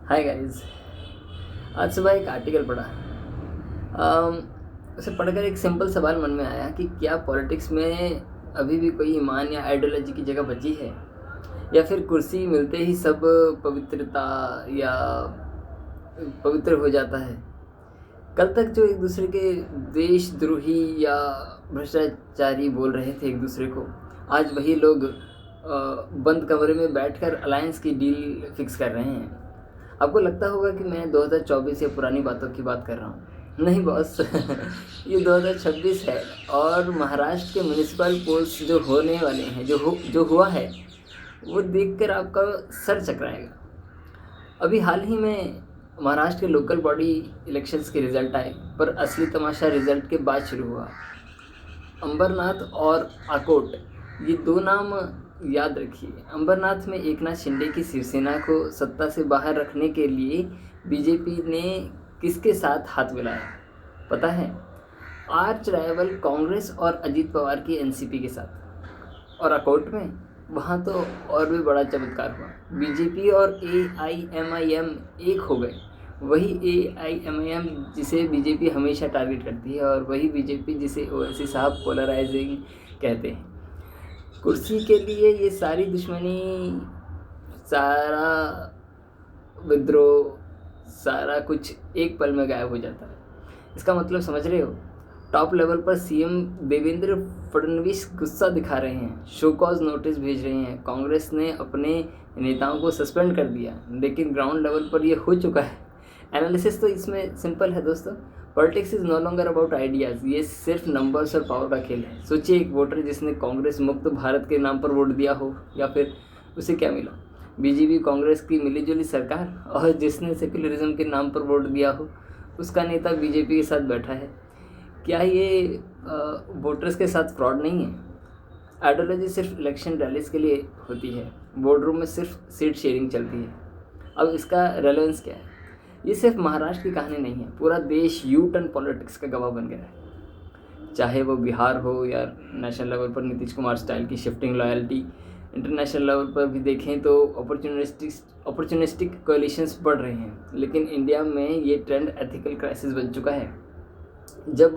Hi guys. आज सुबह एक आर्टिकल पढ़ा। अम, उसे पढ़कर एक सिंपल सवाल मन में आया कि क्या पॉलिटिक्स में अभी भी कोई ईमान या आइडियोलॉजी की जगह बची है, या फिर कुर्सी मिलते ही सब पवित्रता या पवित्र हो जाता है। कल तक जो एक दूसरे के देशद्रोही या भ्रष्टाचारी बोल रहे थे एक दूसरे को, आज वही लोग बंद कमरे में बैठकर अलायंस की डील फिक्स कर रहे हैं। आपको लगता होगा कि मैं 2024 या पुरानी बातों की बात कर रहा हूँ। नहीं बॉस, ये 2026 है और महाराष्ट्र के म्यूनिसिपल पोल्स जो होने वाले हैं, जो हुआ है, वो देखकर आपका सर चकराएगा। अभी हाल ही में महाराष्ट्र के लोकल बॉडी इलेक्शंस के रिज़ल्ट आए, पर असली तमाशा रिज़ल्ट के बाद शुरू हुआ। अंबरनाथ और आकोट, ये दो नाम याद रखिए। अंबरनाथ में एकनाथ शिंदे की शिवसेना को सत्ता से बाहर रखने के लिए बीजेपी ने किसके साथ हाथ मिलाया पता है? आर्च राइवल कांग्रेस और अजीत पवार की एनसीपी के साथ। और अकोट में, वहाँ तो और भी बड़ा चमत्कार हुआ। बीजेपी और एआईएमआईएम एक हो गए। वही एआईएमआईएम जिसे बीजेपी हमेशा टारगेट करती है, और वही बीजेपी जिसे ओवैसी साहब पोलराइजिंग कहते हैं। कुर्सी के लिए ये सारी दुश्मनी, सारा विद्रोह, सारा कुछ एक पल में गायब हो जाता है। इसका मतलब समझ रहे हो? टॉप लेवल पर सीएम देवेंद्र फडणवीस गुस्सा दिखा रहे हैं, शो कॉज नोटिस भेज रहे हैं, कांग्रेस ने अपने नेताओं को सस्पेंड कर दिया, लेकिन ग्राउंड लेवल पर ये हो चुका है। एनालिसिस तो इसमें सिंपल है दोस्तों। Politics is no longer about ideas, ये सिर्फ नंबर्स और पावर का खेल है। सोचिए, एक वोटर जिसने कांग्रेस मुक्त भारत के नाम पर वोट दिया हो, या फिर उसे क्या मिला? बीजेपी कांग्रेस की मिलीजुली सरकार। और जिसने सेक्युलरिज्म के नाम पर वोट दिया हो, उसका नेता बीजेपी के साथ बैठा है। क्या ये वोटर्स के साथ फ्रॉड नहीं है? आइडियोलॉजी सिर्फ इलेक्शन रैलीज के लिए होती है, बोर्ड रूम में सिर्फ सीट शेयरिंग चलती है। अब इसका रेलेवेंस क्या है? ये सिर्फ महाराष्ट्र की कहानी नहीं है, पूरा देश यू टर्न पॉलिटिक्स का गवाह बन गया है। चाहे वो बिहार हो, या नेशनल लेवल पर नीतीश कुमार स्टाइल की शिफ्टिंग लॉयल्टी, इंटरनेशनल लेवल पर भी देखें तो अपॉर्चुनिस्टिक कोलिशंस बढ़ रहे हैं। लेकिन इंडिया में ये ट्रेंड एथिकल क्राइसिस बन चुका है। जब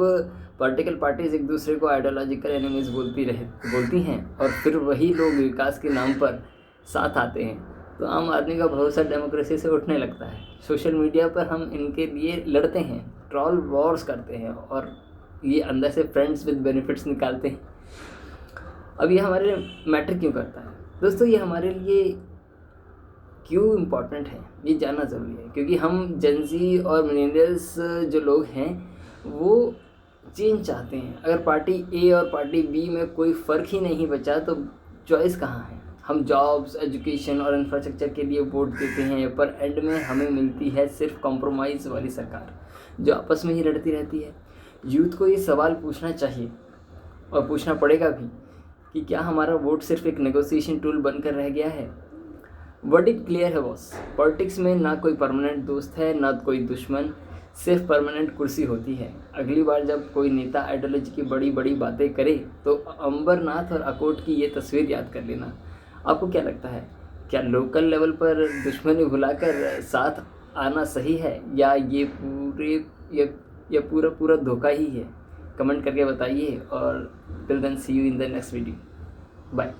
पॉलिटिकल पार्टीज एक दूसरे को आइडियोलॉजिकल एनिमीज बोलती हैं, और फिर वही लोग विकास के नाम पर साथ आते हैं, तो आम आदमी का भरोसा डेमोक्रेसी से उठने लगता है। सोशल मीडिया पर हम इनके लिए लड़ते हैं, ट्रॉल वॉर्स करते हैं, और ये अंदर से फ्रेंड्स विद बेनिफिट्स निकालते हैं। अब ये हमारे लिए मैटर क्यों करता है दोस्तों? ये हमारे लिए क्यों इम्पॉर्टेंट है, ये जानना ज़रूरी है। क्योंकि हम जेनजी और मिलेनियल्स जो लोग हैं, वो चेंज चाहते हैं। अगर पार्टी ए और पार्टी बी में कोई फ़र्क ही नहीं बचा, तो चॉइस कहाँ है? हम जॉब्स, एजुकेशन और इंफ्रास्ट्रक्चर के लिए वोट देते हैं, पर एंड में हमें मिलती है सिर्फ कॉम्प्रोमाइज़ वाली सरकार, जो आपस में ही लड़ती रहती है। यूथ को ये सवाल पूछना चाहिए, और पूछना पड़ेगा भी, कि क्या हमारा वोट सिर्फ एक नेगोशिएशन टूल बनकर रह गया है? वर्डिक्ट क्लियर है बॉस। पॉलिटिक्स में ना कोई परमानेंट दोस्त है, ना कोई दुश्मन, सिर्फ परमानेंट कुर्सी होती है। अगली बार जब कोई नेता आइडियोलॉजी की बड़ी बड़ी बातें करे, तो अंबरनाथ और अकोट की ये तस्वीर याद कर लेना। आपको क्या लगता है, क्या लोकल लेवल पर दुश्मनी भुलाकर साथ आना सही है, या ये पूरा धोखा ही है? कमेंट करके बताइए, और till then see you in the next video. Bye.